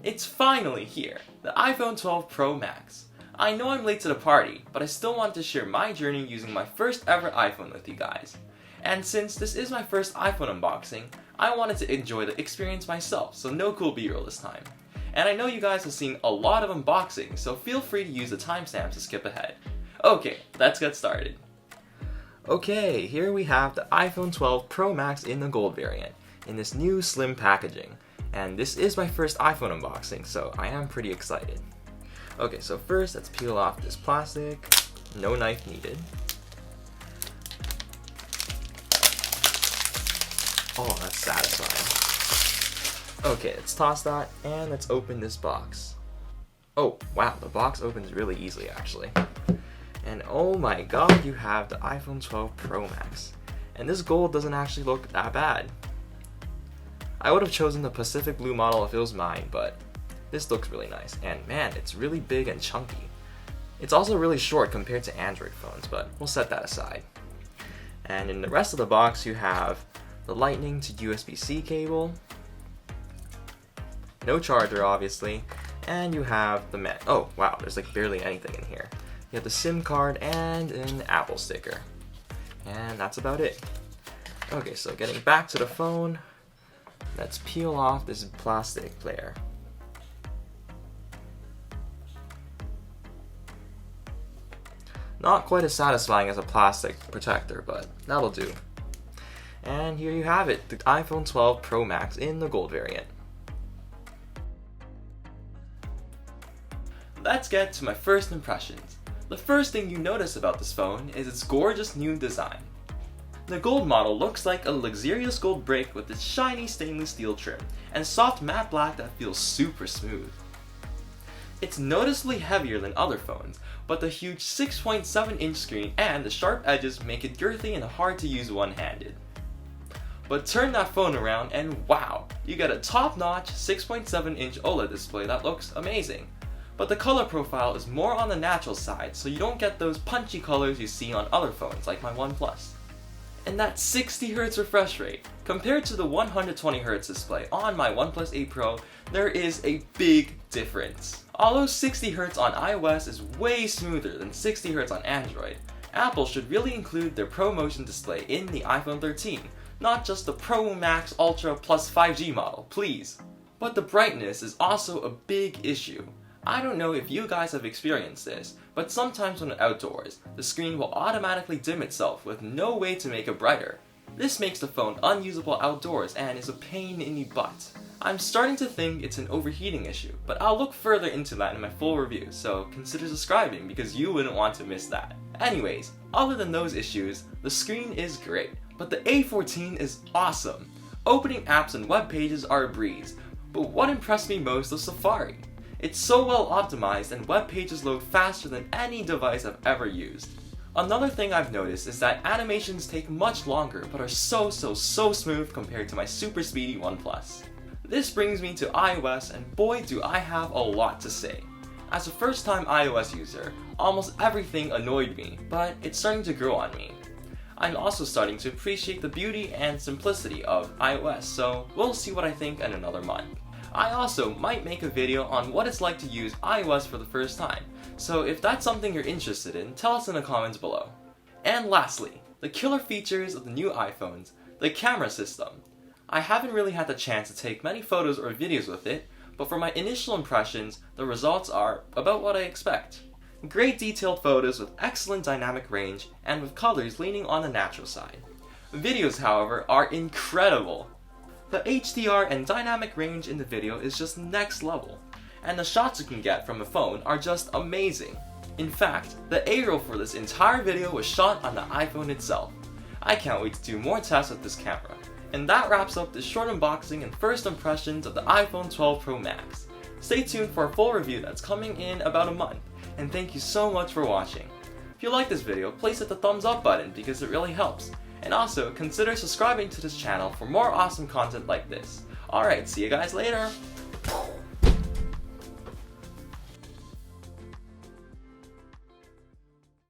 It's finally here, the iPhone 12 Pro Max. I know I'm late to the party, but I still want to share my journey using my first ever iPhone with you guys. And since this is my first iPhone unboxing, I wanted to enjoy the experience myself, so no cool B-roll this time. And I know you guys have seen a lot of unboxings, so feel free to use the timestamps to skip ahead. Okay, let's get started. Okay, here we have the iPhone 12 Pro Max in the gold variant, in this new slim packaging. And this is my first iPhone unboxing, so I am pretty excited. Okay, so first let's peel off this plastic. No knife needed. Oh, that's satisfying. Okay, let's toss that and let's open this box. Oh, wow, the box opens really easily actually. And oh my god, you have the iPhone 12 Pro Max. And this gold doesn't actually look that bad. I would have chosen the Pacific Blue model if it was mine, but this looks really nice. And man, it's really big and chunky. It's also really short compared to Android phones, but we'll set that aside. And in the rest of the box, you have the Lightning to USB-C cable. No charger, obviously. And you have the oh wow, there's like barely anything in here. You have the SIM card and an Apple sticker. And that's about it. Okay, so getting back to the phone, let's peel off this plastic layer. Not quite as satisfying as a plastic protector, but that'll do. And here you have it, the iPhone 12 Pro Max in the gold variant. Let's get to my first impressions. The first thing you notice about this phone is its gorgeous new design. The gold model looks like a luxurious gold brick with its shiny stainless steel trim and soft matte black that feels super smooth. It's noticeably heavier than other phones, but the huge 6.7-inch screen and the sharp edges make it girthy and hard to use one-handed. But turn that phone around and wow, you get a top-notch 6.7-inch OLED display that looks amazing. But the color profile is more on the natural side, so you don't get those punchy colors you see on other phones like my OnePlus. And that 60Hz refresh rate, compared to the 120Hz display on my OnePlus 8 Pro, there is a big difference. Although 60Hz on iOS is way smoother than 60Hz on Android, Apple should really include their ProMotion display in the iPhone 13, not just the Pro Max Ultra plus 5G model, please. But the brightness is also a big issue. I don't know if you guys have experienced this, but sometimes when outdoors, the screen will automatically dim itself with no way to make it brighter. This makes the phone unusable outdoors and is a pain in the butt. I'm starting to think it's an overheating issue, but I'll look further into that in my full review, so consider subscribing because you wouldn't want to miss that. Anyways, other than those issues, the screen is great, but the A14 is awesome. Opening apps and web pages are a breeze, but what impressed me most was Safari. It's so well optimized and web pages load faster than any device I've ever used. Another thing I've noticed is that animations take much longer but are so smooth compared to my super speedy OnePlus. This brings me to iOS, and boy do I have a lot to say. As a first time iOS user, almost everything annoyed me, but it's starting to grow on me. I'm also starting to appreciate the beauty and simplicity of iOS, so we'll see what I think in another month. I also might make a video on what it's like to use iOS for the first time, so if that's something you're interested in, tell us in the comments below. And lastly, the killer features of the new iPhones, the camera system. I haven't really had the chance to take many photos or videos with it, but for my initial impressions, the results are about what I expect. Great detailed photos with excellent dynamic range and with colors leaning on the natural side. Videos, however, are incredible. The HDR and dynamic range in the video is just next level, and the shots you can get from a phone are just amazing. In fact, the Aero for this entire video was shot on the iPhone itself. I can't wait to do more tests with this camera. And that wraps up this short unboxing and first impressions of the iPhone 12 Pro Max. Stay tuned for a full review that's coming in about a month, and thank you so much for watching. If you like this video, please hit the thumbs up button because it really helps. And also, consider subscribing to this channel for more awesome content like this. Alright, see you guys later!